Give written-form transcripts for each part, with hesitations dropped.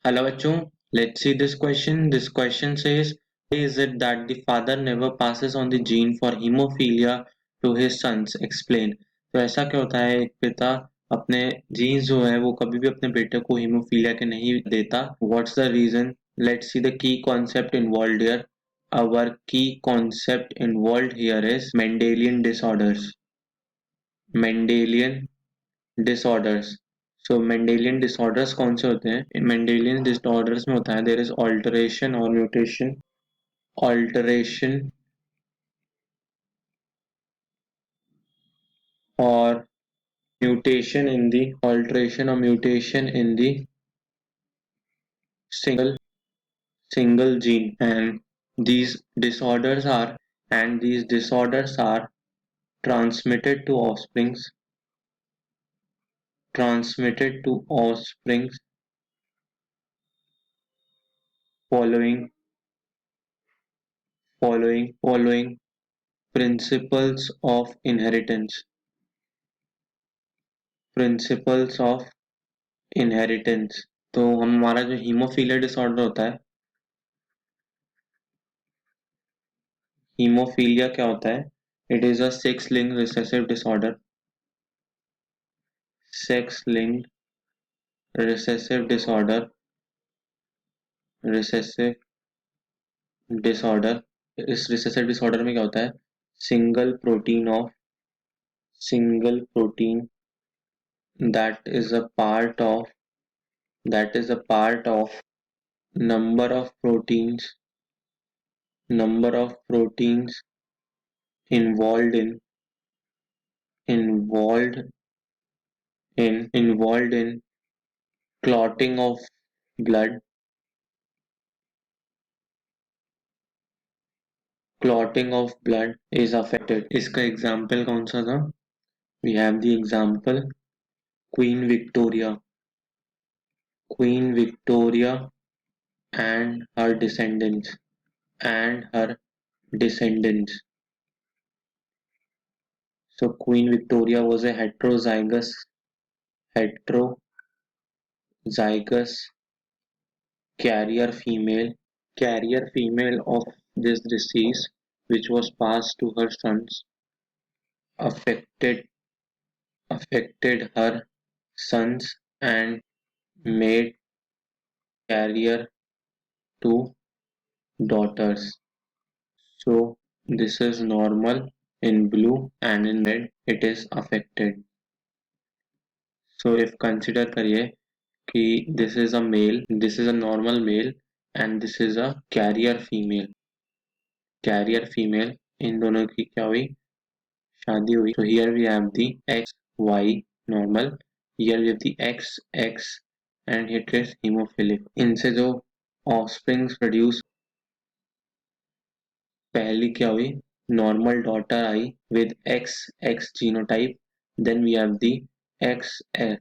Hello bachcho, let's see this question. This question says, why is it that the father never passes on the gene for hemophilia to his sons? Explain. तो ऐसा क्या होता है एक पिता अपने jeans जो है वो कभी भी अपने बेटे को हीमोफीलिया के नहीं देता. What's the reason? Let's see the key concept involved here. Our key concept involved here is Mendelian disorders. Mendelian disorders. So Mendelian disorders कौन से होते हैं? Mendelian disorders में होता है there is alteration or alteration or mutation in the single gene, and these disorders are transmitted to offsprings following following principles of inheritance. Principles of inheritance. तो हमारा जो हीमोफीलिया डिसऑर्डर होता है, हीमोफीलिया क्या होता है? It is a sex linked recessive disorder. Sex linked recessive disorder. Recessive disorder. इस recessive disorder में क्या होता है? Single protein of single protein that is a part of that is a part of number of proteins number of proteins involved in involved involved in clotting of blood. Clotting of blood is affected. इसका example कौन सा था? We have the example Queen Victoria. Queen Victoria and her descendants and her descendants. So Queen Victoria was a heterozygous carrier female of this disease, which was passed to her sons, affected affected her sons and made carrier to daughters. So this is normal in blue, and in red it is affected. So if consider करिए कि this is a male, this is a normal male, and this is a carrier female. Carrier female, इन दोनों की क्या हुई? शादी हुई. So here we have the XY normal, here we have the XX, and it is hemophilic. इनसे जो offsprings produce, पहली क्या हुई? Normal daughter I with XX genotype. Then we have the XX.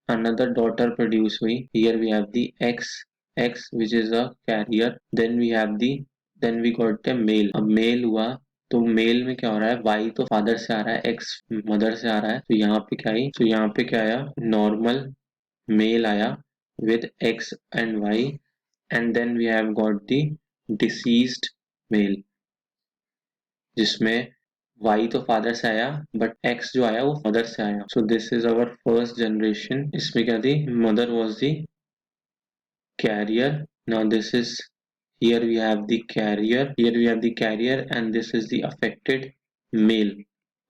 Another daughter produce हुई. Here we have the XX, which is a carrier. Then we got the male. अब male हुआ तो mail में क्या हो रहा है? Y तो फादर से आ रहा है, X मदर से आ रहा है. तो यहाँ पे क्या आई? तो यहाँ पे क्या आया? नॉर्मल मेल आया with X and Y, and then we have got the deceased male, जिसमें Y तो फादर से आया बट X जो आया वो मदर से आया. So this is our first generation. इसमें क्या थी? Mother was the carrier. Now this is, here we have the carrier, and this is the male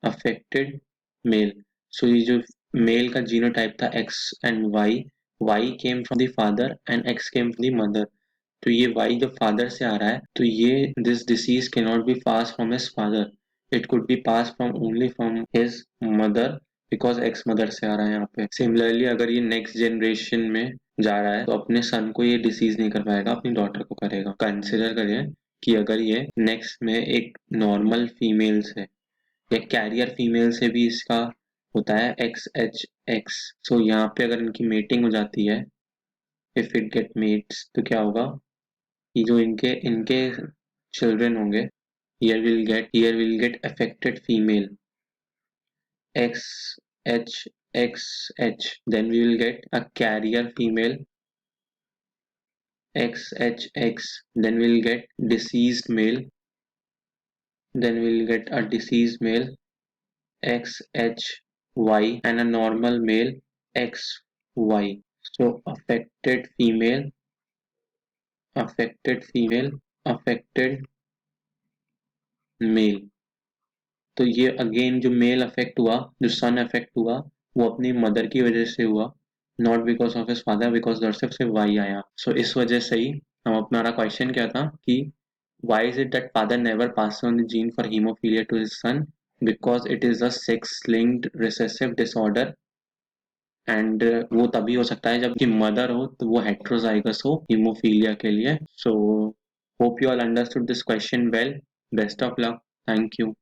affected male. So ये जो male का genotype था X and Y came from the father and X came from the mother. तो ये Y जब father से आ रहा है तो ये this disease cannot be passed from his father. It could be passed from only from his mother because X mother से आ रहा है यहाँ पे. Similarly अगर ये next generation में जा रहा है तो अपने सन को ये डिसीज नहीं कर पाएगा, अपनी डॉटर को करेगा. कंसिडर करिए कि अगर ये नेक्स्ट में एक नॉर्मल फीमेल से या कैरियर फीमेल से भी इसका होता है XHX. सो यहाँ पे अगर इनकी मेटिंग हो जाती है, इफ इट गेट मेट्स, तो क्या होगा कि जो इनके इनके चिल्ड्रन होंगे, here will get affected female XHXH. Then we will get a carrier female XHX, then we'll get deceased male, then we'll get a deceased male XHY, and a normal male XY. So affected female, affected male. तो ये again जो mail affect हुआ, जो सन affect हुआ, वो अपनी mother की वजह से हुआ, not because of his father, because उधर से वाई आया। सो इस वजह से ही हमारा क्वेश्चन क्या था कि why is it that father never passes on the gene for hemophilia to his son? Because it is a sex-linked recessive disorder, and वो तभी हो सकता है जबकि मदर हो तो वो हेट्रोजाइगस हो हीमोफीलिया के लिए। So hope you all understood this question well. Best of luck. Thank you.